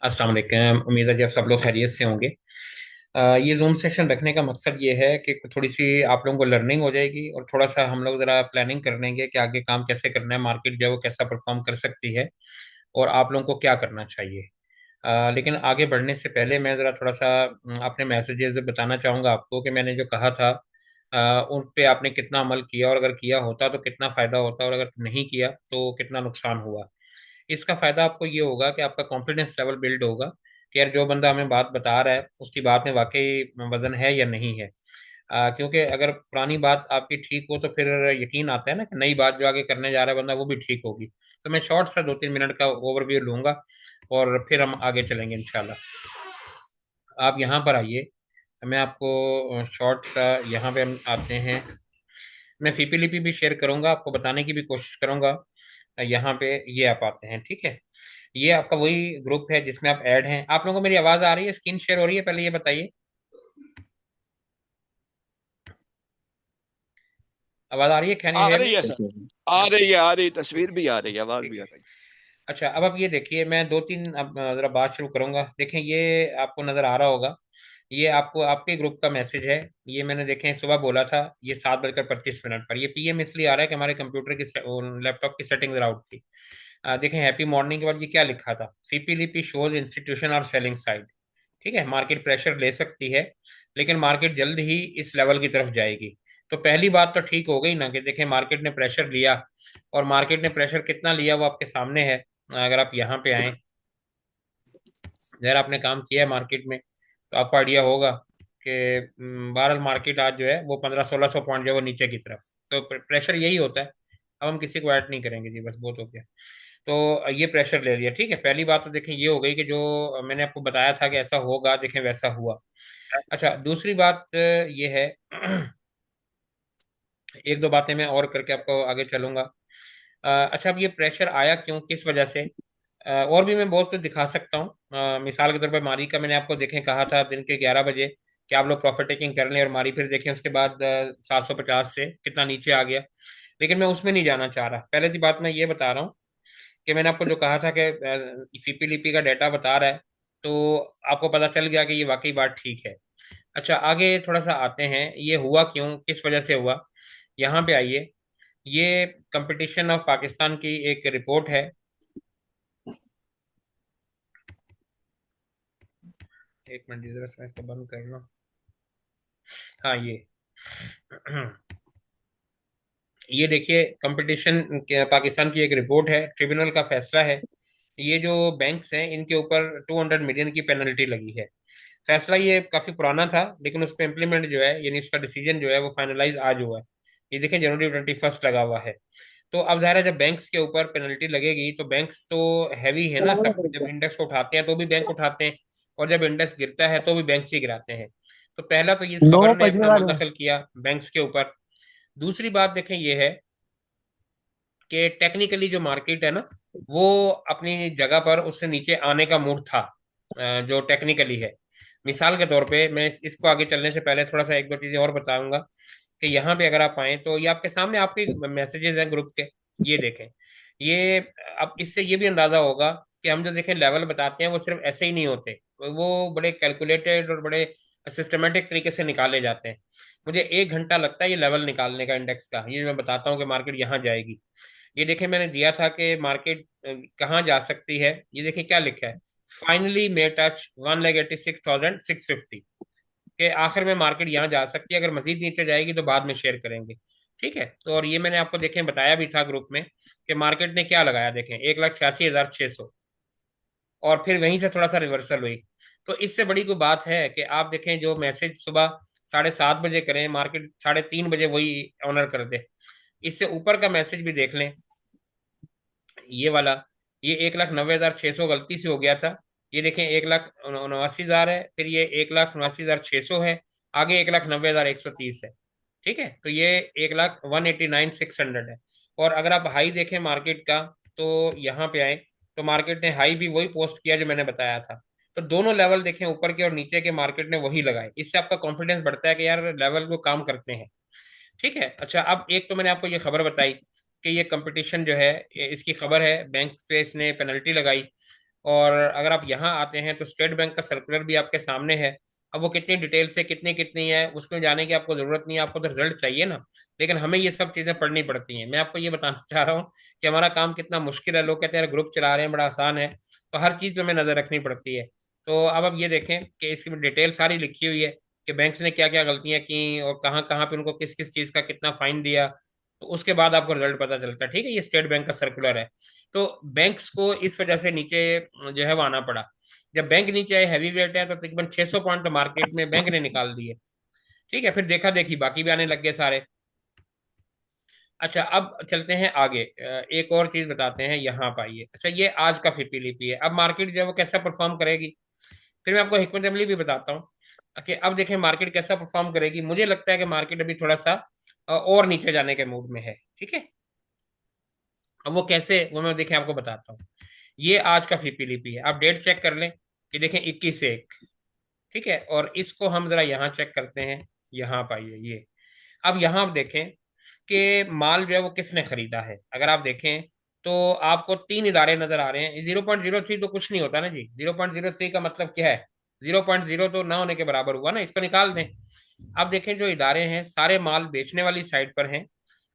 अस्सलाम वालेकुम। उम्मीद है कि आप सब लोग खैरियत से होंगे। ये जूम सेशन रखने का मकसद ये है कि थोड़ी सी आप लोगों को लर्निंग हो जाएगी और थोड़ा सा हम लोग ज़रा प्लानिंग कर लेंगे कि आगे काम कैसे करना है, मार्केट जो है वो कैसा परफॉर्म कर सकती है और आप लोगों को क्या करना चाहिए। लेकिन आगे बढ़ने से पहले मैं ज़रा थोड़ा सा अपने मैसेजेस बताना चाहूँगा आपको कि मैंने जो कहा था उन पे आपने कितना अमल किया, और अगर किया होता तो कितना फ़ायदा होता, और अगर नहीं किया तो कितना नुकसान हुआ। इसका फायदा आपको ये होगा कि आपका कॉन्फिडेंस लेवल बिल्ड होगा कि यार जो बंदा हमें बात बता रहा है उसकी बात में वाकई वजन है या नहीं है। क्योंकि अगर पुरानी बात आपकी ठीक हो तो फिर यकीन आता है ना कि नई बात जो आगे करने जा रहा है बंदा वो भी ठीक होगी। तो मैं शॉर्ट सा 2-3 मिनट का ओवरव्यू लूंगा और फिर हम आगे चलेंगे इंशाल्लाह। आप यहाँ पर आइए। मैं आपको शॉर्ट सा यहाँ पे हम आते हैं। मैं सीपी लिपि भी शेयर करूंगा, आपको बताने की भी कोशिश करूंगा। यहाँ पे ये आप आते हैं, ठीक है। ये आपका वही ग्रुप है जिसमें आप ऐड हैं। आप लोगों को मेरी आवाज आ रही है, स्क्रीन शेयर हो रही है, पहले ये बताइए। आवाज आ रही है? कैन यू आ हेयर रही मी? है सर। आ रही है, आ रही तस्वीर भी आ रही है, आवाज ठीक भी है। आ रही अच्छा, अब आप ये देखिए, मैं 2-3 अब जरा बात शुरू करूंगा। देखें, ये आपको नजर आ रहा होगा, ये आपको आपके ग्रुप का मैसेज है। ये मैंने देखें सुबह बोला था, ये 7:25 पर। ये पीएम इसलिए आ रहा है कि हमारे कंप्यूटर की लैपटॉप की सेटिंग जरा आउट थी। देखें, हैप्पी मॉर्निंग के बाद ये क्या लिखा था, सीपी लिपि शोज इंस्टीट्यूशन और सेलिंग साइड। ठीक है, मार्केट प्रेशर ले सकती है, लेकिन मार्केट जल्द ही इस लेवल की तरफ जाएगी। तो पहली बात तो ठीक हो गई ना कि देखें मार्केट ने प्रेशर लिया, और मार्केट ने प्रेशर कितना लिया वो आपके सामने है। अगर आप यहाँ पे आए, अगर आपने काम किया है मार्केट में तो आपको आइडिया होगा कि बहरहाल मार्केट आज जो है वो 1500-1600 पॉइंट जो है वो नीचे की तरफ। तो प्रेशर यही होता है। अब हम किसी को ऐड नहीं करेंगे जी, बस बहुत हो गया। तो ये प्रेशर ले लिया, ठीक है। पहली बात तो देखें ये हो गई कि जो मैंने आपको बताया था कि ऐसा होगा, देखें वैसा हुआ। अच्छा, दूसरी बात ये है एक दो बातें मैं और करके आपको आगे चलूंगा। अच्छा, अब ये प्रेशर आया क्यों, किस वजह से? और भी मैं बहुत कुछ दिखा सकता हूँ। मिसाल के तौर पर मारी का मैंने आपको देखें कहा था दिन के 11 बजे कि आप लोग प्रॉफिट टेकिंग कर लें, और मारी फिर देखें उसके बाद 750 से कितना नीचे आ गया। लेकिन मैं उसमें नहीं जाना चाह रहा। पहले की बात मैं ये बता रहा हूँ कि मैंने आपको जो कहा था कि सीपी लिपि का डाटा बता रहा है, तो आपको पता चल गया कि ये वाकई बात ठीक है। अच्छा, आगे थोड़ा सा आते हैं, ये हुआ क्यों, किस वजह से हुआ। यहाँ पे आइए। ये कंपटीशन ऑफ पाकिस्तान की एक रिपोर्ट है। एक मिनट जरा सा इसको बंद कर लो। हाँ, ये देखिए, कंपटीशन पाकिस्तान की एक रिपोर्ट है, ट्रिब्यूनल का फैसला है। ये जो बैंक्स हैं इनके ऊपर 200 मिलियन की पेनल्टी लगी है। फैसला ये काफी पुराना था, लेकिन उस पर इम्प्लीमेंट जो है, यानी उसका डिसीजन जो है वो फाइनलाइज आज हुआ है। ये देखें, January 21 लगा हुआ है। तो अब जाहिर है जब बैंक्स के ऊपर पेनल्टी लगेगी तो बैंक्स तो हैवी है ना, सब जब इंडेक्स को उठाते हैं तो भी बैंक उठाते हैं, और जब इंडेक्स गिरता है तो भी बैंक्स ही गिराते हैं। तो पहला तो ये इस नौ खबर ने बजने अपना वाले हैं। मुंतकिल किया बैंक्स के ऊपर। दूसरी बात देखें ये है कि टेक्निकली जो मार्केट है ना, वो अपनी जगह पर उससे नीचे आने का मूड था। जो टेक्निकली है, मिसाल के तौर पे मैं इसको आगे चलने से पहले थोड़ा सा एक दो चीजें और बताऊंगा कि यहाँ पे अगर आप आए तो ये आपके सामने आपके मैसेजेस हैं ग्रुप के। ये देखें, ये अब इससे ये भी अंदाजा होगा कि हम जो देखें लेवल बताते हैं वो सिर्फ ऐसे ही नहीं होते, वो बड़े कैलकुलेटेड और बड़े सिस्टमेटिक तरीके से निकाले जाते हैं। मुझे 1 घंटा लगता है ये लेवल निकालने का इंडेक्स का। ये मैं बताता हूँ कि मार्केट यहाँ जाएगी। ये देखिए, मैंने दिया था कि मार्केट कहाँ जा सकती है। ये देखिए क्या लिखा है, फाइनली मे टच 1,86,650 के आखिर में मार्केट यहाँ जा सकती है। अगर मजीद नीचे जाएगी तो बाद में शेयर करेंगे, ठीक है। तो और ये मैंने आपको देखें बताया भी था ग्रुप में कि मार्केट ने क्या लगाया, देखें 1,86,600, और फिर वहीं से थोड़ा सा रिवर्सल हुई। तो इससे बड़ी कोई बात है कि आप देखें जो मैसेज सुबह 7:30 बजे करें, मार्केट 3:30 बजे वही ऑनर कर दे। इससे ऊपर का मैसेज भी देख लें, ये वाला, ये 1,90,600 गलती से हो गया था। ये देखें 1,79,000 है, फिर ये 1,79,600 है, आगे 1,90,130 है, ठीक है। तो ये 1,189,600 है। और अगर आप हाई देखें मार्केट का, तो यहाँ पे आए तो मार्केट ने हाई भी वही पोस्ट किया जो मैंने बताया था। तो दोनों लेवल देखें, ऊपर के और नीचे के, मार्केट ने वही लगाए। इससे आपका कॉन्फिडेंस बढ़ता है कि यार लेवल को काम करते हैं, ठीक है। अच्छा, अब एक तो मैंने आपको ये खबर बताई कि ये कंपटीशन जो है, इसकी खबर है बैंक पे इसने पेनल्टी लगाई। और अगर आप यहाँ आते हैं तो स्टेट बैंक का सर्कुलर भी आपके सामने है। अब वो कितनी डिटेल से कितनी कितनी है उसमें जाने की आपको जरूरत नहीं है, आपको तो रिजल्ट चाहिए ना। लेकिन हमें ये सब चीजें पढ़नी पड़ती हैं। मैं आपको ये बताना चाह रहा हूँ कि हमारा काम कितना मुश्किल है। लोग कहते हैं ग्रुप चला रहे हैं बड़ा आसान है, तो हर चीज पे हमें नजर रखनी पड़ती है। तो अब आप ये देखें कि इसकी डिटेल सारी लिखी हुई है कि बैंक्स ने क्या क्या गलतियां की और कहाँ कहाँ पे उनको किस किस चीज का कितना फाइन दिया। तो उसके बाद आपको रिजल्ट पता चलता है। ठीक है, ये स्टेट बैंक का सर्कुलर है। तो बैंक्स को इस वजह से नीचे जो है वो आना पड़ा। जब बैंक नीचे आए, हैवी वेट है, तो तकरीबन 600 पॉइंट तो मार्केट में बैंक ने निकाल दिए। ठीक है, फिर देखा देखी बाकी भी आने लग गए सारे। अच्छा, अब चलते हैं आगे। एक और चीज बताते हैं, यहाँ पाइए। अच्छा, ये आज का फिपीलीपी है। अब मार्केट जो है वो कैसा परफॉर्म करेगी, फिर मैं आपको हिकमत अमली भी बताता हूँ कि अब देखें मार्केट कैसा परफॉर्म करेगी। मुझे लगता है कि मार्केट अभी थोड़ा सा और नीचे जाने के मूड में है। ठीक है, अब वो कैसे, वो मैं देखें आपको बताता हूँ। ये आज का फीपीलीपी है, आप डेट चेक कर लें कि देखें 21/1। ठीक है, और इसको हम जरा यहाँ चेक करते हैं। यहाँ पाइए ये। अब यहाँ आप देखें कि माल जो है वो किसने खरीदा है। अगर आप देखें तो आपको तीन इदारे नजर आ रहे हैं। 0.03 तो कुछ नहीं होता ना जी। 0.03 का मतलब क्या है, 0.0 तो ना होने के बराबर हुआ ना, इसको निकाल दें। अब देखें जो इदारे हैं सारे माल बेचने वाली साइड पर हैं।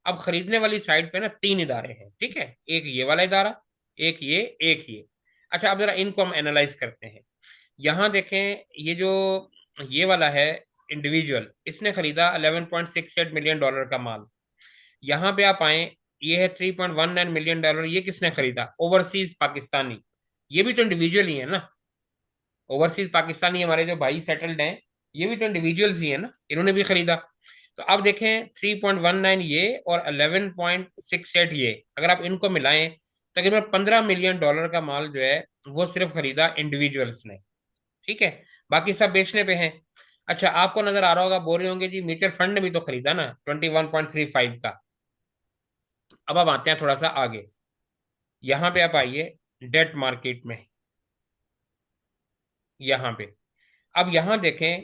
अब खरीदने वाली साइड पे ना तीन इदारे हैं। ठीक है, एक ये वाला इदारा, एक ये, एक ये। अच्छा, अब जरा इनको हम एनालाइज करते हैं। यहाँ देखें, ये जो ये वाला है इंडिविजुअल, इसने खरीदा 11.68 मिलियन डॉलर का माल। यहाँ पे आप आए, ये है 3.19 मिलियन डॉलर, ये किसने खरीदा, ओवरसीज पाकिस्तानी। ये भी तो इंडिविजुअल ही है ना। ओवरसीज पाकिस्तानी हमारे जो भाई सेटल्ड हैं, ये भी तो इंडिविजुअल्स ही है ना, इन्होंने भी खरीदा। तो अब देखें 3.19 ये और 11.68 ये, अगर आप इनको मिलाएं, तकरीबन 15 मिलियन डॉलर का माल जो है वो सिर्फ खरीदा इंडिविजुअल्स ने। ठीक है, बाकी सब बेचने पे हैं। अच्छा, आपको नजर आ रहा होगा, बोल रहे होंगे जी म्यूचुअल फंड ने भी तो खरीदा ना 21.35 का। अब आप आते हैं थोड़ा सा आगे, यहाँ पे आप आइए डेट मार्केट में। यहाँ पे अब यहाँ देखें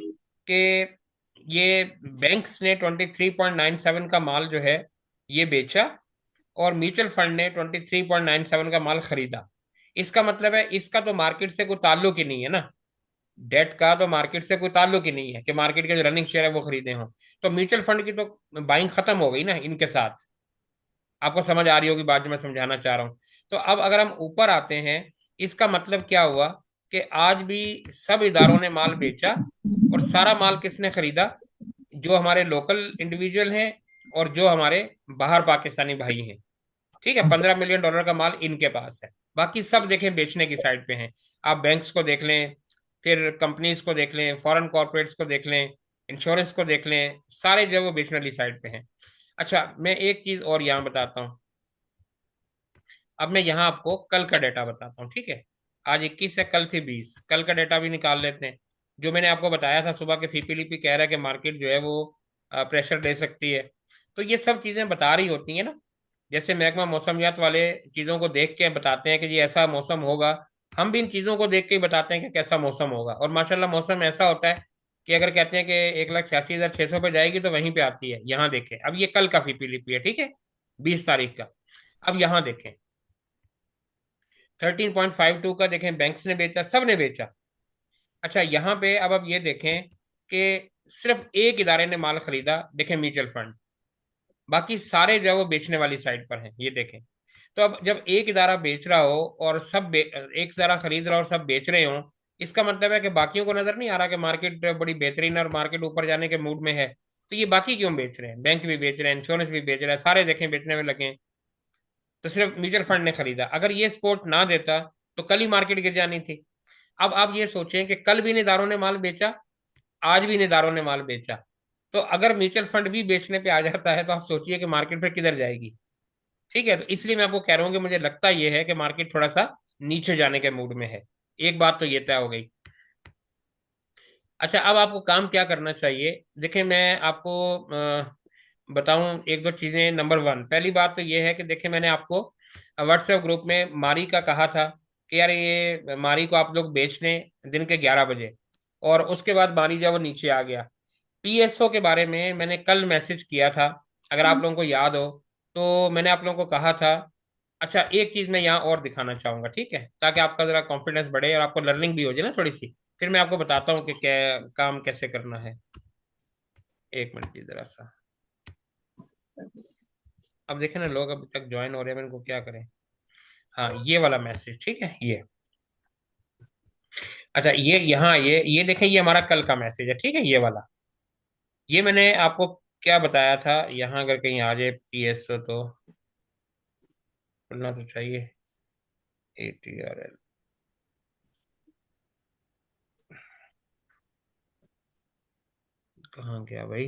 कि ये बैंक्स ने 23.97 का माल जो है ये बेचा, और म्यूचुअल फंड ने 23.97 का माल खरीदा। इसका मतलब है इसका तो मार्केट से कोई ताल्लुक ही नहीं है ना। डेट का तो मार्केट से कोई ताल्लुक ही नहीं है कि मार्केट के जो रनिंग शेयर है वो खरीदे हों। तो म्यूचुअल फंड की तो बाइंग खत्म हो गई ना इनके साथ। आपको समझ आ रही होगी बात जो मैं समझाना चाह रहा हूँ। तो अब अगर हम ऊपर आते हैं, इसका मतलब क्या हुआ कि आज भी सब इदारों ने माल बेचा, और सारा माल किसने खरीदा, जो हमारे लोकल इंडिविजुअल हैं और जो हमारे बाहर पाकिस्तानी भाई हैं। ठीक है, 15 मिलियन डॉलर का माल इनके पास है। बाकी सब देखें बेचने की साइड पे हैं। आप बैंक्स को देख लें, फिर कंपनीज को देख लें, फॉरेन कॉर्पोरेट्स को देख लें, इंश्योरेंस को देख लें, सारे जो है वो बेचने वाली साइड पे हैं। अच्छा, मैं एक चीज और यहाँ बताता हूँ। अब मैं यहाँ आपको कल का डेटा बताता हूँ। ठीक है, आज 21 है, कल थी 20, कल का डेटा भी निकाल लेते हैं। जो मैंने आपको बताया था सुबह के फीपीलीपी कह रहा है कि मार्केट जो है वो प्रेशर दे सकती है। तो ये सब चीजें बता रही होती हैं ना। जैसे महकमा मौसमियात वाले चीजों को देख के बताते हैं कि ये ऐसा मौसम होगा, हम भी इन चीजों को देख के ही बताते हैं कि कैसा मौसम होगा। और माशाल्लाह मौसम ऐसा होता है कि अगर कहते हैं कि 1,86,600 पे जाएगी तो वहीं पे आती है। यहाँ देखें, अब ये कल का फीपीलीपी है। ठीक है, 20 तारीख का। अब यहाँ देखें 13.52 का देखें, बैंक्स ने बेचा, सब ने बेचा। अच्छा, यहाँ पे अब आप ये देखें कि सिर्फ एक इदारे ने माल खरीदा, देखें म्यूचुअल फंड। बाकी सारे जो है वो बेचने वाली साइड पर हैं, ये देखें। तो अब जब एक इदारा बेच रहा हो और एक इदारा खरीद रहा हो और सब बेच रहे हो, इसका मतलब है कि बाकियों को नजर नहीं आ रहा कि मार्केट बड़ी बेहतरीन है और मार्केट ऊपर जाने के मूड में है। तो ये बाकी क्यों बेच रहे हैं, बैंक भी बेच रहे हैं, इंश्योरेंस भी बेच रहा है, सारे देखें बेचने में लगे हैं। तो सिर्फ म्यूचुअल फंड ने खरीदा। अगर ये सपोर्ट ना देता तो कल ही मार्केट गिर जानी थी। अब आप ये सोचें कि कल भी इन इदारों ने माल बेचा, आज भी इन इदारों ने माल बेचा। तो अगर म्यूचुअल फंड भी बेचने पे आ जाता है तो आप सोचिए कि मार्केट फिर किधर जाएगी। ठीक है, तो इसलिए मैं आपको कह रहा हूँ कि मुझे लगता यह है कि मार्केट थोड़ा सा नीचे जाने के मूड में है। एक बात तो ये तय हो गई। अच्छा, अब आपको काम क्या करना चाहिए, देखिए मैं आपको बताऊं एक दो चीजें। नंबर वन, पहली बात तो ये है कि देखिए मैंने आपको व्हाट्सएप ग्रुप में मारी का कहा था कि यार ये मारी को आप लोग बेच दें दिन के 11 बजे, और उसके बाद मारी जब वो नीचे आ गया। पीएसओ के बारे में मैंने कल मैसेज किया था, अगर आप लोगों को याद हो। तो मैंने आप लोगों को कहा था, अच्छा, एक चीज मैं यहाँ और दिखाना चाहूंगा, ठीक है, ताकि आपका जरा कॉन्फिडेंस बढ़े और आपको लर्निंग भी हो जाए ना थोड़ी सी। फिर मैं आपको बताता हूँ कि क्या काम कैसे करना है। एक मिनट की जरा सा। अब देखें ना, लोग अभी तक ज्वाइन हो रहे हैं, मैं इनको क्या करें। हाँ, ये वाला मैसेज, ठीक है, ये। अच्छा, ये यहाँ ये देखें, ये हमारा कल का मैसेज है, ठीक है, ये वाला। ये मैंने आपको क्या बताया था, यहाँ अगर कहीं आ जाए PSO तो खुलना तो चाहिए। ATRL कहाँ गया भाई,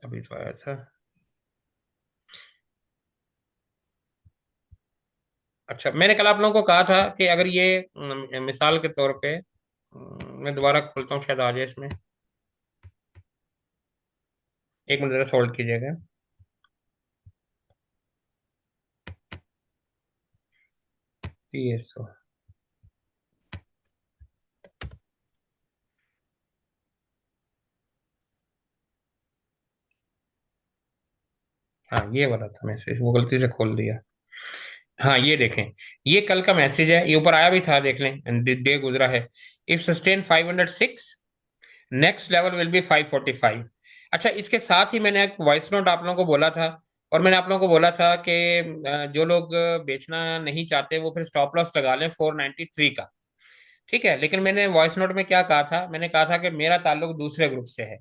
अभी तो आया था। अच्छा, मैंने कल आप लोगों को कहा था कि अगर ये मिसाल के तौर पे मैं दोबारा खोलता हूँ, शायद आ जाए इसमें। एक मिनट जरा होल्ड कीजिएगा। PSO, हाँ ये वाला था मैसेज, वो गलती से खोल दिया। हाँ, ये देखें, ये कल का मैसेज है, ये ऊपर आया भी था, देख लें, डे गुजरा है। If sustain 506, next level will be 545। अच्छा, इसके साथ ही मैंने एक वॉइस नोट आप लोगों को बोला था, और मैंने आप लोगों को बोला था कि जो लोग बेचना नहीं चाहते वो फिर स्टॉप लॉस लगा लें 493 का। ठीक है, लेकिन मैंने वॉइस नोट में क्या कहा था, मैंने कहा था कि मेरा ताल्लुक दूसरे ग्रुप से है।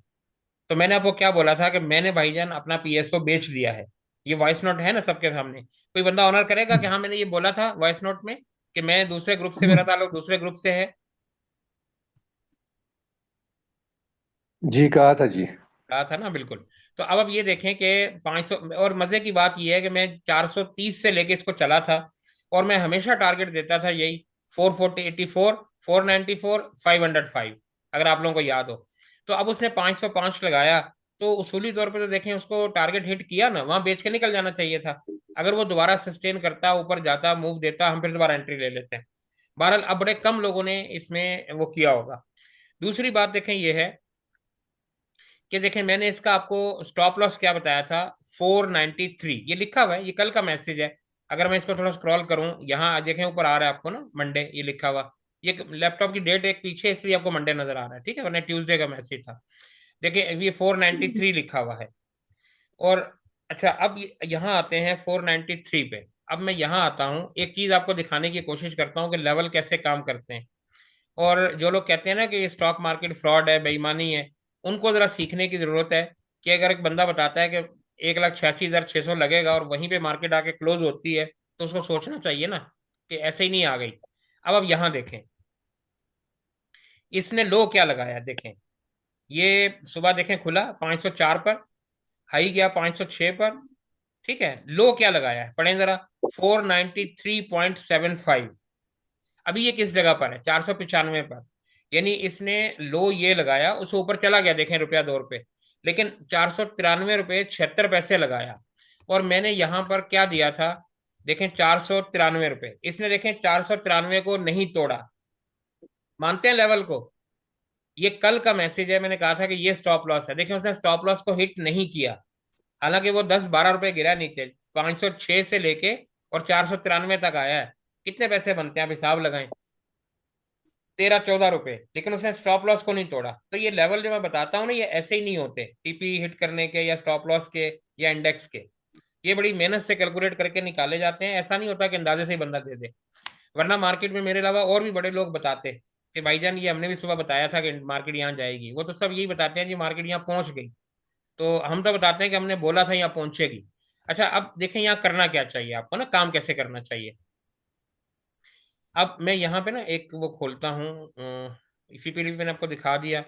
तो मैंने आपको क्या बोला था कि मैंने भाईजान अपना PSO बेच दिया है। ये वॉइस नोट है ना सबके सामने, कोई बंदा ऑनर करेगा कि हाँ मैंने ये बोला था वॉइस नोट में कि मैं दूसरे ग्रुप से, मेरा ताल्लुक दूसरे ग्रुप से है। जी कहा था जी। कहा था ना, बिल्कुल। तो अब ये देखें कि 500, और मजे की बात यह है कि मैं 430 से लेके इसको चला था, और मैं हमेशा टारगेट देता था यही, 440, 84, 494, 505, अगर आप लोगों को याद हो। तो अब उसने 505 लगाया, तो उसूली तौर पे तो देखें, उसको टारगेट हिट किया ना, वहां बेच के निकल जाना चाहिए था। अगर वो दोबारा सस्टेन करता, ऊपर जाता, मूव देता, हम फिर दोबारा एंट्री ले लेते हैं। बहरहाल अब बड़े कम लोगों ने इसमें वो किया होगा। दूसरी बात देखें ये है कि देखें, मैंने इसका आपको स्टॉप लॉस क्या बताया था, 493, ये लिखा हुआ है, ये कल का मैसेज है। अगर मैं इसको थोड़ा स्क्रॉल करूं, यहाँ देखें ऊपर आ रहा है आपको ना, मंडे ये लिखा हुआ। ये लैपटॉप की डेट एक पीछे, इसलिए आपको मंडे नजर आ रहा है, ठीक है, वरना ट्यूसडे का मैसेज था। देखिए ये 493 लिखा हुआ है। और अच्छा, अब यहाँ आते हैं 493 पे। अब मैं यहाँ आता हूँ, एक चीज आपको दिखाने की कोशिश करता हूँ कि लेवल कैसे काम करते हैं। और जो लोग कहते हैं ना कि ये स्टॉक मार्केट फ्रॉड है, बेईमानी है, उनको जरा सीखने की जरूरत है। कि अगर एक बंदा बताता है कि 1,86,600 लगेगा और वहीं पे मार्केट आके क्लोज होती है, तो उसको सोचना चाहिए ना कि ऐसे ही नहीं आ गई। अब यहाँ देखें, इसने लो क्या लगाया, देखें। ये सुबह देखें खुला 504 पर, हाई गया 506 पर। ठीक है, लो क्या लगाया है, पढ़ें जरा, 493.75। अभी ये किस जगह पर है, 495 पर। यानी इसने लो ये लगाया, उससे ऊपर चला गया, देखें, रुपया 2 रुपये, लेकिन 493 रुपये 76 पैसे लगाया। और मैंने यहां पर क्या दिया था, देखें, 493 रुपये, इसने देखें 493 को नहीं तोड़ा। मानते हैं लेवल को। ये कल का मैसेज है, मैंने कहा था कि ये स्टॉप लॉस है, देखें उसने स्टॉप लॉस को हिट नहीं किया। हालांकि वो 10-12 रुपए गिरा नीचे, 506 से लेके और 493 तक आया है। कितने पैसे बनते हैं, आप हिसाब लगाएं, 13-14 रुपए, लेकिन उसने स्टॉप लॉस को नहीं तोड़ा। तो ये लेवल जो मैं बताता हूँ ना, ये ऐसे ही नहीं होते, TP हिट करने के या स्टॉप लॉस के या इंडेक्स के। ये बड़ी मेहनत से कैलकुलेट करके निकाले जाते हैं, ऐसा नहीं होता कि अंदाजे से ही बंदा दे दे। वरना मार्केट में मेरे अलावा और भी बड़े लोग बताते कि भाईजान ये हमने भी सुबह बताया था कि मार्केट यहाँ जाएगी, वो तो सब यही बताते हैं जी मार्केट यहाँ पहुंच गई। तो हम तो बताते हैं कि हमने बोला था यहाँ पहुंचेगी। अच्छा, अब देखें यहाँ करना क्या चाहिए आपको ना, काम कैसे करना चाहिए। अब मैं यहाँ पे ना एक वो खोलता हूँ, इसी पे भी मैंने आपको दिखा दिया।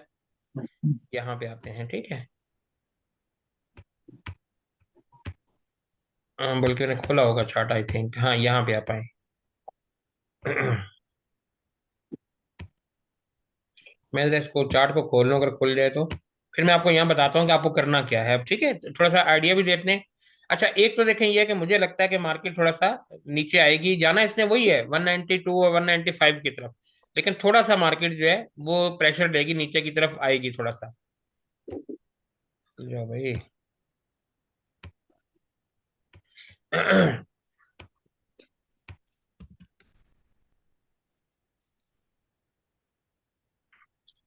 यहाँ पे आते हैं, ठीक है। बल्कि मैंने खोला होगा चार्ट, आई थिंक, हाँ यहाँ पे आ पाए। मैं जरा इसको चार्ट को खोल लूँ, अगर खुल जाए तो फिर मैं आपको यहाँ बताता हूँ कि आपको करना क्या है। अब ठीक है, थोड़ा सा आइडिया भी देते हैं। अच्छा, एक तो देखें ये है कि मुझे लगता है कि मार्केट थोड़ा सा नीचे आएगी, जाना इसने वही है 192 और 195 की तरफ। लेकिन थोड़ा सा मार्केट जो है वो प्रेशर देगी, नीचे की तरफ आएगी थोड़ा सा। लो भाई।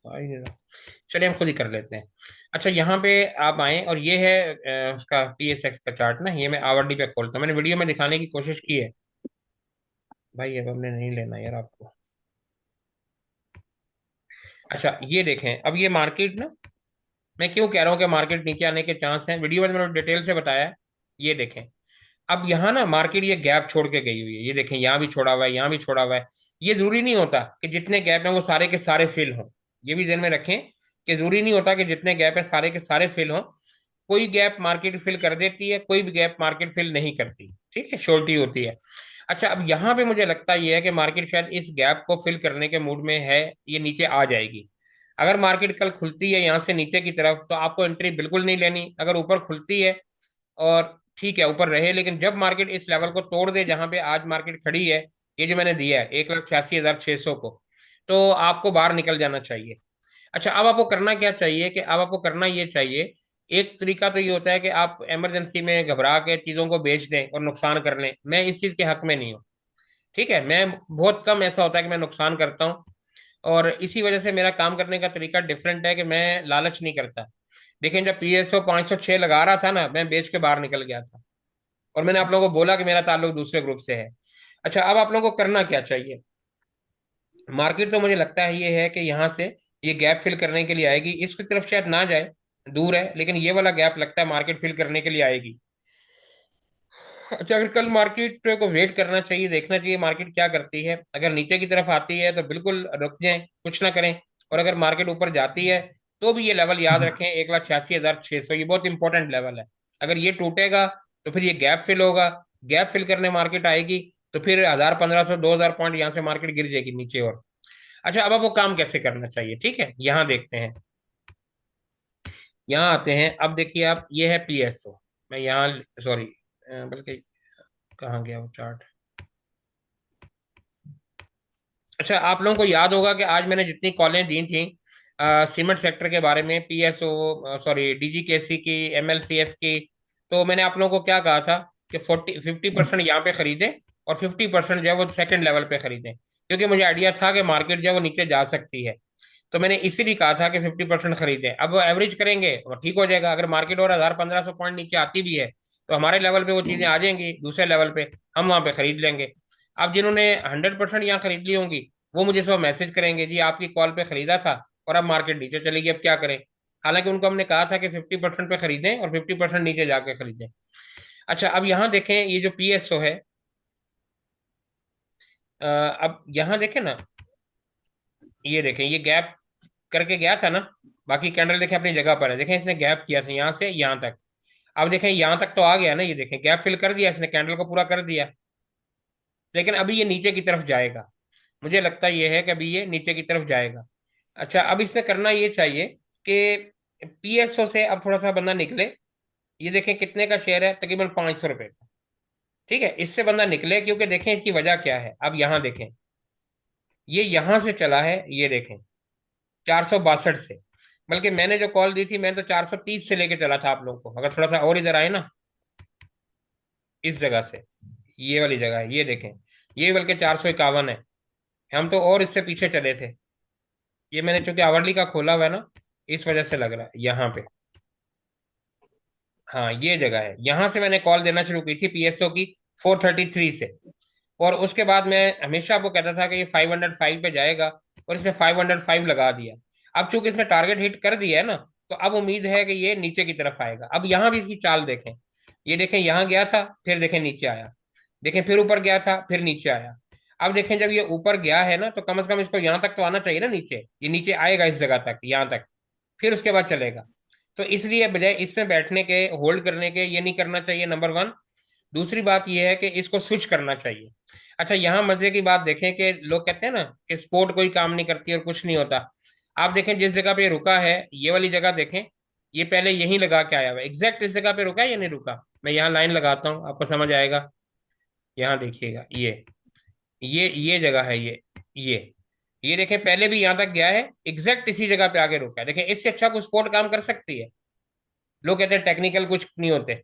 भाई नहीं रहा। चलिए हम खुद ही कर लेते हैं। अच्छा यहाँ पे आप आए और ये है उसका PSX का चार्ट ना, ये मैं आवरडी पे खोलता हूँ, मैंने वीडियो में दिखाने की कोशिश की है। भाई अब हमने नहीं लेना यार आपको। अच्छा ये देखें, अब ये मार्केट ना, मैं क्यों कह रहा हूँ कि मार्केट नीचे आने के चांस हैं, वीडियो में तो मैंने डिटेल से बताया है। ये देखें, अब यहाँ ना मार्केट ये गैप छोड़ के गई हुई है, ये देखें यहाँ भी छोड़ा हुआ है, यहाँ भी छोड़ा हुआ है। ये जरूरी नहीं होता कि जितने गैप हैं वो सारे के सारे फिल हों। ये भी ध्यान में रखें कि जरूरी नहीं होता कि जितने गैप है सारे के सारे फिल हों। कोई गैप मार्केट फिल कर देती है, कोई भी गैप मार्केट फिल नहीं करती, ठीक है, शॉर्टी होती है। अच्छा अब यहाँ पे मुझे लगता ये है कि मार्केट शायद इस गैप को फिल करने के मूड में है, ये नीचे आ जाएगी। अगर मार्केट कल खुलती है यहाँ से नीचे की तरफ तो आपको एंट्री बिल्कुल नहीं लेनी। अगर ऊपर खुलती है और ठीक है ऊपर रहे, लेकिन जब मार्केट इस लेवल को तोड़ दे जहां पे आज मार्केट खड़ी है, ये जो मैंने दिया है 1,86,600 को, तो आपको बाहर निकल जाना चाहिए। अच्छा अब आपको करना क्या चाहिए, कि अब आपको करना ये चाहिए, एक तरीका तो ये होता है कि आप इमरजेंसी में घबरा के चीजों को बेच दें और नुकसान कर लें। मैं इस चीज के हक में नहीं हूँ, ठीक है, मैं बहुत कम ऐसा होता है कि मैं नुकसान करता हूँ। और इसी वजह से मेरा काम करने का तरीका डिफरेंट है कि मैं लालच नहीं करता। लेकिन जब PSO 506 लगा रहा था ना, मैं बेच के बाहर निकल गया था। और मैंने आप लोगों को बोला कि मेरा ताल्लुक दूसरे ग्रुप से है। अच्छा अब आप लोगों को करना क्या चाहिए, मार्केट तो मुझे लगता है ये है कि यहाँ से ये गैप फिल करने के लिए आएगी, इसकी तरफ शायद ना जाए, दूर है, लेकिन ये वाला गैप लगता है मार्केट फिल करने के लिए आएगी। अच्छा अगर कल मार्केट को वेट करना चाहिए, देखना चाहिए मार्केट क्या करती है। अगर नीचे की तरफ आती है तो बिल्कुल रुक जाएं, कुछ ना करें। और अगर मार्केट ऊपर जाती है तो भी ये लेवल याद रखें, 1,86,600, ये बहुत इंपॉर्टेंट लेवल है। अगर ये टूटेगा तो फिर ये गैप फिल होगा, गैप फिल करने मार्केट आएगी, तो फिर 1,000, 1,500, 2,000 पॉइंट यहाँ से मार्केट गिर जाएगी नीचे और। अच्छा अब आपको काम कैसे करना चाहिए, ठीक है, यहाँ देखते हैं। यहाँ आते हैं, अब देखिए आप, ये है PSO। मैं यहाँ, सॉरी, बल्कि कहाँ गया वो चार्ट। अच्छा आप लोगों को याद होगा कि आज मैंने जितनी कॉलें दी थी सीमेंट सेक्टर के बारे में, PSO, सॉरी, DGKC की, MLCF की, तो मैंने आप लोगों को क्या कहा था कि 50% यहाँ पे खरीदें और 50% जो है वो सेकंड लेवल पे खरीदें, क्योंकि मुझे आइडिया था कि मार्केट जो है वो नीचे जा सकती है। तो मैंने इसीलिए कहा था कि 50% खरीदें। अब एवरेज करेंगे और ठीक हो जाएगा। अगर मार्केट और 1,000, 1,500 पॉइंट नीचे आती भी है तो हमारे लेवल पे वो चीजें आ जाएंगी, दूसरे लेवल पे हम वहां पे खरीद लेंगे। अब जिन्होंने 100% यहाँ खरीद ली होंगी वो मुझे सुबह मैसेज करेंगे, जी आपकी कॉल पे खरीदा था और अब मार्केट नीचे चली गई, अब क्या करें। हालांकि उनको हमने कहा था कि 50% पे खरीदें और 50% नीचे जाके खरीदें। अच्छा अब यहाँ देखें, ये जो PSO है, अब यहाँ देखें ना, ये देखें ये गैप करके गया था ना, बाकी कैंडल देखें अपनी जगह पर है, देखें इसने गैप किया था यहाँ से यहाँ तक। अब देखें यहाँ तक तो आ गया ना, ये देखें गैप फिल कर दिया इसने, कैंडल को पूरा कर दिया। लेकिन अभी ये नीचे की तरफ जाएगा, मुझे लगता ये है कि अभी ये नीचे की तरफ जाएगा। अच्छा अब इसमें करना ये चाहिए कि PSO से अब थोड़ा सा बंदा निकले। ये देखें कितने का शेयर है, तकरीबन 500 रुपए का, ठीक है, इससे बंदा निकले, क्योंकि देखें इसकी वजह क्या है। अब यहाँ देखें, ये यहां से चला है, ये देखें 462 से, बल्कि मैंने जो कॉल दी थी मैंने तो 430 से लेके चला था आप लोगों को। अगर थोड़ा सा और इधर आए ना, इस जगह से, ये वाली जगह है, ये देखें, ये बल्कि 451 है। हम तो और इससे पीछे चले थे। ये मैंने चूंकि आवरली का खोला हुआ है ना, इस वजह से लग रहा है यहाँ पे। हाँ ये जगह है, यहाँ से मैंने कॉल देना शुरू की थी PSO की, 433 से। और उसके बाद मैं हमेशा आपको कहता था कि ये 505 पे जाएगा, और इसने 505 लगा दिया। अब चूंकि इसने टारगेट हिट कर दिया है ना, तो अब उम्मीद है कि ये नीचे की तरफ आएगा। अब यहाँ भी इसकी चाल देखें, ये देखें यहाँ गया था, फिर देखें नीचे आया, देखें फिर ऊपर गया था, फिर नीचे आया। अब देखें जब ये ऊपर गया है ना, तो कम से कम इसको यहाँ तक तो आना चाहिए ना नीचे, ये नीचे आएगा इस जगह तक, यहाँ तक, फिर उसके बाद चलेगा। तो इसलिए बजाय इसमें बैठने के, होल्ड करने के, ये नहीं करना चाहिए, नंबर वन। दूसरी बात यह है कि इसको स्विच करना चाहिए। अच्छा यहाँ मजे की बात देखें कि लोग कहते हैं ना कि स्पोर्ट कोई काम नहीं करती और कुछ नहीं होता। आप देखें जिस जगह पे रुका है, ये वाली जगह देखें, ये पहले यहीं लगा के आया हुआ है, एग्जैक्ट इस जगह पे रुका है या नहीं रुका। मैं यहाँ लाइन लगाता हूँ, आपको समझ आएगा। यहाँ देखिएगा, ये जगह है, ये ये देखें पहले भी यहाँ तक गया है, एग्जैक्ट इसी जगह पे आगे रुका है। देखें इससे अच्छा कोई स्पोर्ट काम कर सकती है। लोग कहते हैं टेक्निकल कुछ नहीं होते,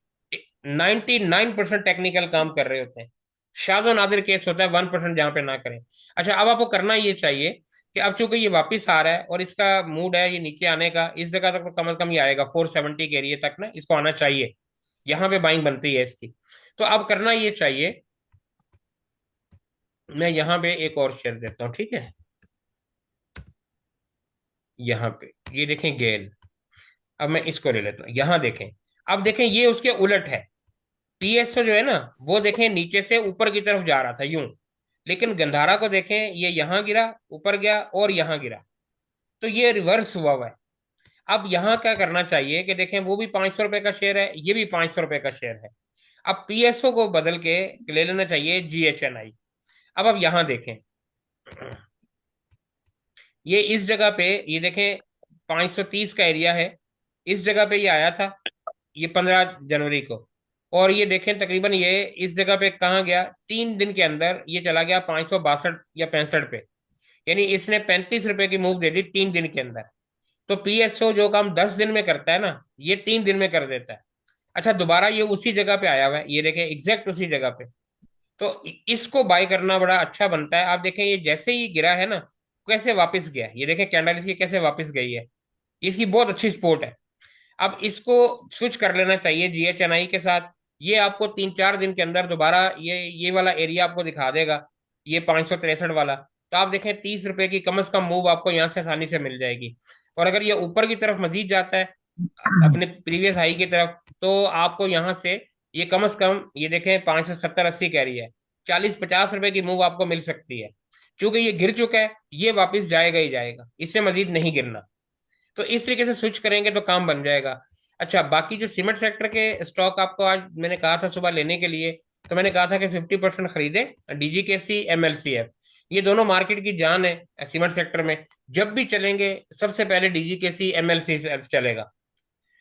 99% टेक्निकल काम कर रहे होते हैं। शाजो नादिर केस होता है 1% जहां पे ना करें। अच्छा अब आपको करना ये चाहिए कि अब चूंकि ये वापस आ रहा है और इसका मूड है ये नीचे आने का, इस जगह तक तो कम से कम ये आएगा 470 के एरिया तक ना, इसको आना चाहिए। यहाँ पे बाइंग बनती है इसकी। तो अब करना ये चाहिए, मैं यहाँ पे एक और शेयर देता हूँ, ठीक है। यहाँ पे ये देखें गेल, अब मैं इसको ले लेता हूँ, यहाँ देखें। अब देखें ये उसके उलट है। पीएसओ जो है ना, वो देखें नीचे से ऊपर की तरफ जा रहा था यूं, लेकिन गंधारा को देखें ये यहाँ गिरा, ऊपर गया और यहाँ गिरा। तो ये रिवर्स हुआ है। अब यहाँ क्या करना चाहिए कि देखें वो भी 500 रुपए का शेयर है, ये भी 500 रुपए का शेयर है। अब पीएसओ को बदल के ले लेना चाहिए जीएचएनआई। अब यहाँ देखें, ये इस जगह पे, ये देखें 530 का एरिया है। इस जगह पे ये आया था, ये 15 जनवरी को। और ये देखें तकरीबन ये इस जगह पे कहाँ गया, 3 दिन के अंदर ये चला गया 562 या 65 पे। यानी इसने 35 रुपए की मूव दे दी 3 दिन के अंदर। तो पीएसओ जो काम 10 दिन में करता है ना, ये 3 दिन में कर देता है। अच्छा, दोबारा ये उसी जगह पे आया हुआ है, ये देखें एग्जैक्ट उसी जगह पे। तो इसको बाय करना बड़ा अच्छा बनता है। आप देखें ये जैसे ही गिरा है ना, कैसे वापस गया, ये देखें कैंडल इसकी कैसे वापस गई है। इसकी बहुत अच्छी सपोर्ट है। अब इसको स्विच कर लेना चाहिए जीएचएनआई के साथ। ये आपको 3-4 दिन के अंदर दोबारा ये वाला एरिया आपको दिखा देगा, ये 563 वाला। तो आप देखें 30 रुपए की कम से कम मूव आपको यहाँ से आसानी से मिल जाएगी। और अगर ये ऊपर की तरफ मजीद जाता है अपने प्रीवियस हाई की तरफ, तो आपको यहाँ से ये कम से कम ये देखें 570-80 कह रही है, 40-50 रुपए की मूव आपको मिल सकती है। क्योंकि ये गिर चुका है, ये वापस जाएगा ही जाएगा, इससे मजीद नहीं गिरना। तो इस तरीके से स्विच करेंगे तो काम बन जाएगा। अच्छा, बाकी जो सीमेंट सेक्टर के स्टॉक आपको आज मैंने कहा था सुबह लेने के लिए, तो मैंने कहा था कि 50% खरीदे, डीजीकेसी एमएलसीएफ। ये दोनों मार्केट की जान है सीमेंट सेक्टर में। जब भी चलेंगे सबसे पहले डीजीकेसी एमएलसी चलेगा।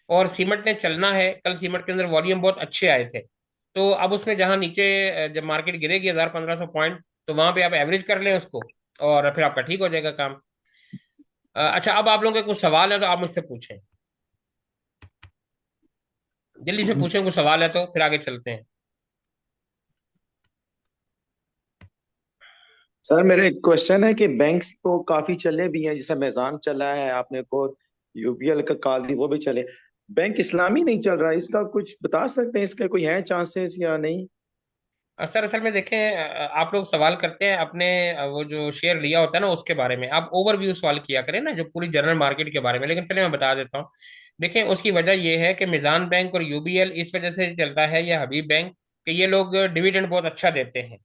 और सीमेंट ने चलना है, कल सीमेंट के अंदर वॉल्यूम बहुत अच्छे आए थे। तो अब उसमें जहां नीचे जब मार्केट गिरेगी 1000-1500 पॉइंट, तो वहां पे आप एवरेज कर लें उसको, और फिर आपका ठीक हो जाएगा काम। अच्छा, अब आप लोगों के कुछ सवाल है तो आप मुझसे पूछें, जल्दी से पूछें, कुछ सवाल है तो फिर आगे चलते हैं। सर मेरा एक क्वेश्चन है कि बैंक्स तो काफी चले भी हैं, जैसे मैजान चला है, आपने को यूबीएल का कॉल दी वो भी चले। बैंक इस्लामी नहीं चल रहा, इसका कुछ बता सकते हैं, इसका कोई है चांसेस या नहीं? सर असल में देखें, आप लोग सवाल करते हैं अपने वो जो शेयर लिया होता है ना उसके बारे में, आप ओवरव्यू सवाल किया करें ना, जो पूरी जनरल मार्केट के बारे में। लेकिन चलिए मैं बता देता हूँ। देखें उसकी वजह यह है कि मिजान बैंक और यूबीएल इस वजह से चलता है, या हबीब बैंक, कि ये लोग डिविडेंड बहुत अच्छा देते हैं।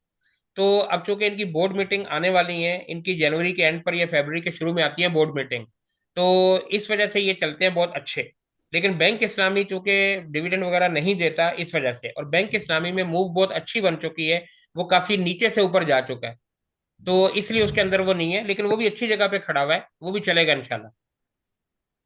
तो अब चूंकि इनकी बोर्ड मीटिंग आने वाली है, इनकी जनवरी के एंड पर या फरवरी के शुरू में आती है बोर्ड मीटिंग, तो इस वजह से ये चलते हैं बहुत अच्छे। लेकिन बैंक इस्लामी चूंकि डिविडेंड वगैरह नहीं देता इस वजह से, और बैंक इस्लामी में मूव बहुत अच्छी बन चुकी है, वो काफी नीचे से ऊपर जा चुका है, तो इसलिए उसके अंदर वो नहीं है। लेकिन वो भी अच्छी जगह पे खड़ा हुआ है, वो भी चलेगा इंशाल्लाह।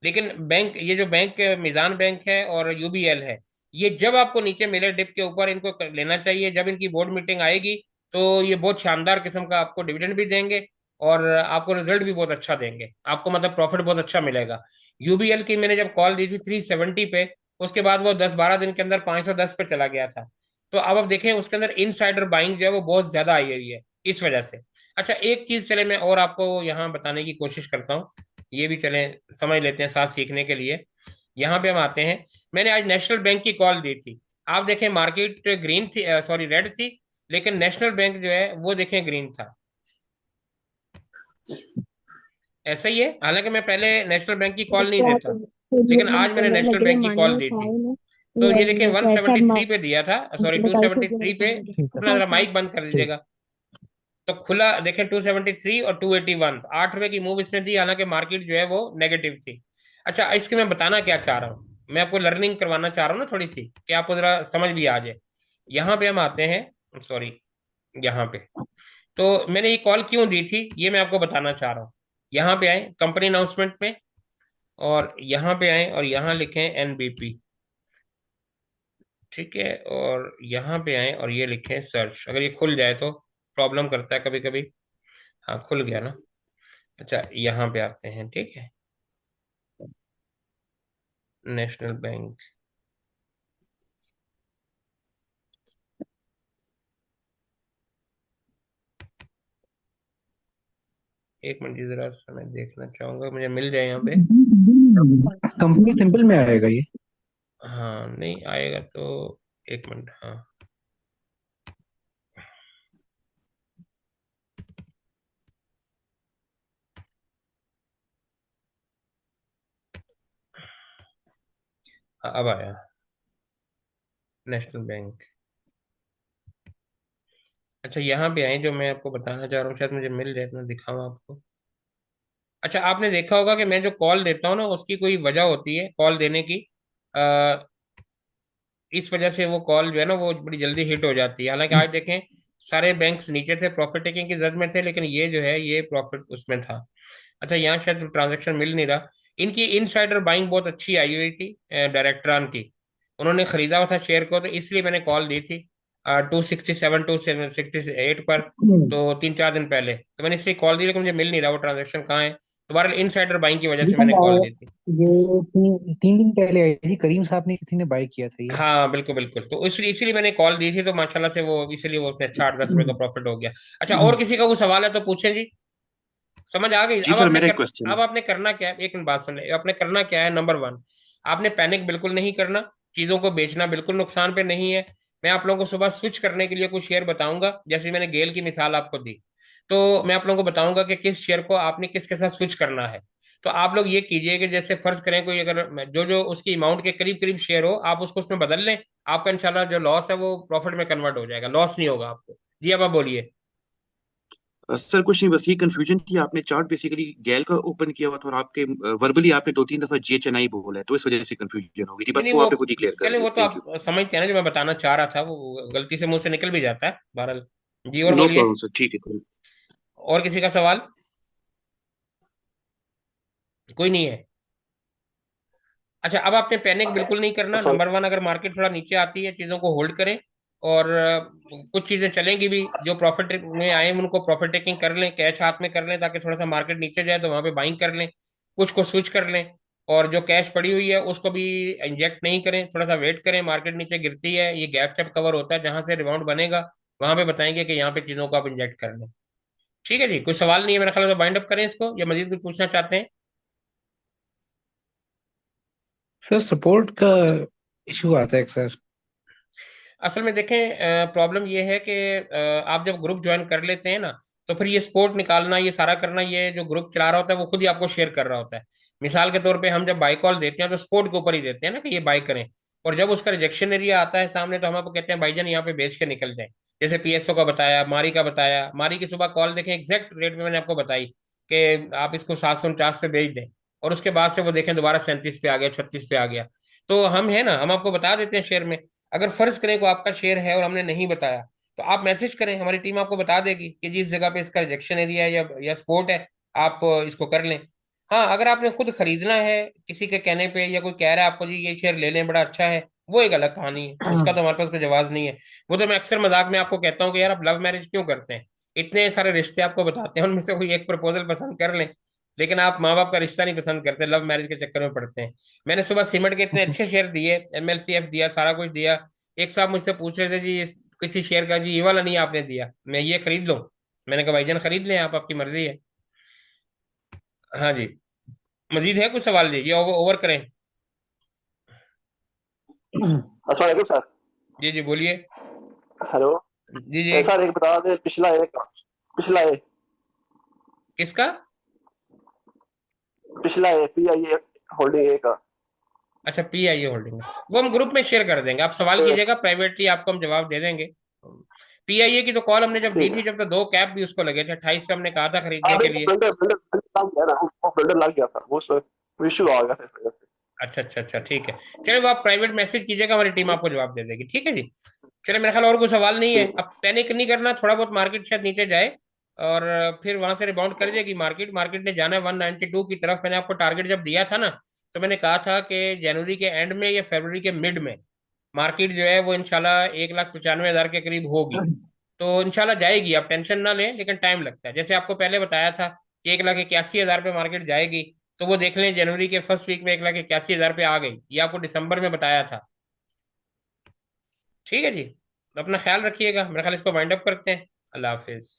लेकिन बैंक, ये जो बैंक मिजान बैंक है और यूबीएल है, ये जब आपको नीचे मिले डिप के ऊपर इनको लेना चाहिए। जब इनकी बोर्ड मीटिंग आएगी तो ये बहुत शानदार किस्म का आपको डिविडेंड भी देंगे, और आपको रिजल्ट भी बहुत अच्छा देंगे, आपको मतलब प्रॉफिट बहुत अच्छा मिलेगा। यूबीएल की मैंने जब कॉल दी थी 370 पे, उसके बाद वो 10-12 दिन के अंदर 510 पे चला गया था। तो अब आप देखें उसके अंदर इनसाइडर बाइंग जो है वो बहुत ज्यादा आई हुई है इस वजह से। अच्छा, एक चीज चले मैं और आपको यहाँ बताने की कोशिश करता हूँ, ये भी चलें समझ लेते हैं साथ सीखने के लिए। यहाँ पे हम आते हैं, मैंने आज नेशनल बैंक की कॉल दी थी। आप देखें मार्केट ग्रीन थी, सॉरी रेड थी, लेकिन नेशनल बैंक जो है वो देखें ग्रीन था। ऐसा ही है, हालांकि मैं पहले नेशनल बैंक की कॉल नहीं क्या देता, लेकिन आज मैंने नेशनल लगे बैंक की कॉल मानना दी थी। चाहिए ना। तो ये देखें ये कैसे 173 पे दिया था, सॉरी बताइए 273 पे। ठीक है। अपना हाँ जरा सर। माइक बंद कर ठीक। दीजिएगा। तो खुला देखें 273 और 281, 8 रुपए की मूव इसने दी, हालांकि मार्केट जो है वो नेगेटिव थी। अच्छा, इसके मैं बताना क्या चाह रहा हूँ, मैं आपको लर्निंग करवाना चाह रहा हूँ ना थोड़ी सी, कि आपको जरा समझ भी आ जाए। यहाँ पे हम आते हैं, सॉरी, यहाँ पे। तो मैंने ये कॉल क्यों दी थी ये मैं आपको बताना चाह रहा हूँ। यहाँ पे आए कंपनी अनाउंसमेंट में, और यहाँ पे आए और यहाँ लिखें एनबीपी, ठीक है। और यहाँ पे आए और ये लिखें सर्च, अगर ये खुल जाए तो प्रॉब्लम करता है कभी कभी। हाँ, खुल गया ना। अच्छा, यहाँ पे आते हैं, ठीक है, नेशनल बैंक। एक मिनट जी, जरा सा मैं देखना चाहूंगा, मुझे मिल जाए यहाँ पे। कंपनी सिंपल में आएगा ये। हाँ नहीं आएगा तो एक मिनट। हाँ हाँ, अब आया। National bank. अच्छा यहाँ पे आए, जो मैं आपको बताना चाह रहा हूँ, शायद मुझे मिल जाए तो मैं दिखाऊँ आपको। अच्छा आपने देखा होगा कि मैं जो कॉल देता हूँ ना, उसकी कोई वजह होती है कॉल देने की। इस वजह से वो कॉल जो है ना वो बड़ी जल्दी हिट हो जाती है। हालांकि आज देखें, सारे बैंक्स नीचे थे, प्रॉफिट टेकिंग की जद में थे, लेकिन ये जो है ये प्रॉफिट उसमें था। अच्छा यहाँ शायद ट्रांजैक्शन मिल नहीं रहा। इनकी इनसाइडर बाइंग बहुत अच्छी आई हुई थी डायरेक्टरान की। उन्होंने खरीदा हुआ था शेयर को, तो इसलिए मैंने कॉल दी थी 267 268 पर। तो 3 4 दिन पहले तो मैंने इसलिए कॉल दी, लेकिन मुझे मिल नहीं रहा वो ट्रांजेक्शन कहाँ है। दोबारा इनसाइडर बाइंग की वजह ये से मैंने कॉल दी थी। ये 3 दिन पहले आई थी, करीम साहब ने किसी ने बाय किया था ये। हाँ बिल्कुल बिल्कुल, तो इसलिए इसीलिए मैंने कॉल दी थी, तो माशाल्लाह से वो इसीलिए वो उसने 8 10 रुपए का प्रॉफिट हो गया। अच्छा और किसी का कोई सवाल है तो पूछें जी। समझ आ गई। जी सर, मेरा एक क्वेश्चन है। अब आपने करना क्या है, एक मिनट बात सुन ले, आपने करना क्या है, नंबर वन, आपने पैनिक बिल्कुल नहीं करना। चीजों को बेचना बिल्कुल नुकसान पे नहीं है। मैं आप लोगों को सुबह स्विच करने के लिए कुछ शेयर बताऊंगा, जैसे मैंने गेल की मिसाल आपको दी। तो मैं आप लोगों को बताऊंगा कि किस शेयर को आपने किसके साथ स्विच करना है। तो आप लोग ये कीजिए कि जैसे फर्ज करें कोई अगर जो जो उसकी अमाउंट के करीब करीब शेयर हो, आप उसको उसमें बदल लें। आपका इंशाल्लाह जो लॉस है वो प्रॉफिट में कन्वर्ट हो जाएगा, लॉस नहीं होगा आपको। जी अब आप बोलिए। सर कुछ नहीं, बस ये कंफ्यूजन थी, आपने चार्ट बेसिकली गैल का ओपन किया हुआ था और आपके वर्बली आपने 2 3 दफा GHNI बोला है, तो इस वजह से कंफ्यूजन हो गई थी, नहीं बस नहीं वो वो, आपने खुद ही क्लियर कर चले दिया। वो तो थैंक यू। आप समझते हैं ना, जो मैं बताना चाह रहा था वो गलती से मुंह से निकल भी जाता है बहरहाल। जी और नो बोलिए। प्रॉब्लम सर, ठीक है। और किसी का सवाल? कोई नहीं है। अच्छा अब आपने पैनिक बिल्कुल नहीं करना। नंबर वन, अगर मार्केट थोड़ा नीचे आती है चीज़ों को होल्ड करें। और कुछ चीज़ें चलेंगी भी, जो प्रॉफिट में आए उनको प्रॉफिट टेकिंग कर लें, कैश हाथ में कर लें, ताकि थोड़ा सा मार्केट नीचे जाए तो वहां पे बाइंग कर लें। कुछ को स्विच कर लें। और जो कैश पड़ी हुई है उसको भी इंजेक्ट नहीं करें, थोड़ा सा वेट करें, मार्केट नीचे गिरती है, ये गैप शैप कवर होता है, जहां से रिबाउंड बनेगा वहां पे बताएंगे कि यहाँ पे चीज़ों को आप इंजेक्ट कर लें। ठीक है जी, कोई सवाल नहीं है मेरा ख्याल है, तो बाइंड अप करें इसको, या मजीद कुछ पूछना चाहते हैं? सर सपोर्ट का इशू आता है सर। असल में देखें, प्रॉब्लम ये है कि आप जब ग्रुप ज्वाइन कर लेते हैं ना, तो फिर ये सपोर्ट निकालना, ये सारा करना, ये जो ग्रुप चला रहा होता है वो खुद ही आपको शेयर कर रहा होता है। मिसाल के तौर पे हम जब बाई कॉल देते हैं तो सपोर्ट के ऊपर ही देते हैं ना कि ये बाई करें। और जब उसका रिजेक्शन एरिया आता है सामने, तो हम आपको कहते हैं भाईजान यहाँ पे बेच के निकल जाए। जैसे PSO का बताया, मारी का बताया, मारी की सुबह कॉल देखें, एग्जैक्ट रेट में मैंने आपको बताई कि आप इसको 749 पे बेच दें। और उसके बाद से वो देखें दोबारा 37 पे आ गया, 36 पे आ गया। तो हम है ना, हम आपको बता देते हैं शेयर में। अगर फर्ज करें को आपका शेयर है और हमने नहीं बताया, तो आप मैसेज करें, हमारी टीम आपको बता देगी कि जिस जगह पे इसका रिजेक्शन एरिया है या सपोर्ट है, आप इसको कर लें। हाँ अगर आपने खुद खरीदना है किसी के कहने पे, या कोई कह रहा है आपको जी ये शेयर ले लें बड़ा अच्छा है, वो एक अलग कहानी है, उसका तो हमारे पास कोई जवाब नहीं है। वो तो मैं अक्सर मजाक में आपको कहता हूँ कि यार आप लव मैरिज क्यों करते हैं? इतने सारे रिश्ते आपको बताते हैं, उनमें से कोई एक प्रपोजल पसंद कर लें। लेकिन आप माँ बाप का रिश्ता नहीं पसंद करते, लव मैरिज के चक्कर में पड़ते हैं। मैंने सुबह सीमेंट के इतने अच्छे शेयर दिए, MLCF दिया, सारा कुछ दिया। एक साहब मुझसे पूछ रहे थे जी किसी शेयर का, जी ये वाला नहीं आपने दिया, मैं ये खरीद लूं? मैंने कहा भाईजान खरीद लें आप, आपकी मर्जी है। हाँ जी। मजीद है कुछ सवाल जी, ये ओवर करें? अस्सलाम वालेकुम सर। जी जी बोलिए। हेलो। जी जी। सर एक बता दे, पिछला ए किसका? पिछला ए PIA होल्डिंग ए का। अच्छा PIA होल्डिंग, वो हम ग्रुप में शेयर कर देंगे, आप सवाल तो कीजिएगा प्राइवेटली, आपको हम जवाब दे देंगे। PIA की तो कॉल हमने जब दी ठीक है। थी, जब तो 2 कैप भी उसको लगे थे, 28 पे हमने कहा था खरीदने अभी के वो लिए। बिल्डर बिल्डर बिल्डर लग गया ना, वो बिल्डर लग गया था, वो इशू आ गया था इस वजह से। अच्छा अच्छा अच्छा ठीक है। चलिए वो आप प्राइवेट मैसेज कीजिएगा, हमारी टीम आपको जवाब दे देगी, ठीक है जी। चलिए मेरे ख्याल और कोई सवाल नहीं है, ठीक है। अब पैनिक नहीं करना, थोड़ा बहुत मार्केट शायद नीचे जाए और फिर वहां से रिबाउंड कर जाएगी मार्केट। मार्केट ने जाना है 192 की तरफ। मैंने आपको टारगेट जब दिया था ना, तो मैंने कहा था कि जनवरी के एंड में या फरवरी के मिड में मार्केट जो है वो इंशाल्लाह 1,95,000 के करीब होगी। तो इंशाल्लाह जाएगी, आप टेंशन ना लें, लेकिन टाइम लगता है। जैसे आपको पहले बताया था कि 1,81,000 पे मार्केट जाएगी, तो वो देख लें जनवरी के फर्स्ट वीक में 1,81,000 पे आ गई, ये आपको दिसंबर में बताया था। ठीक है जी, अपना ख्याल रखिएगा, मेरा ख्याल इसको वाइंड अप करते हैं। अल्लाह हाफिज।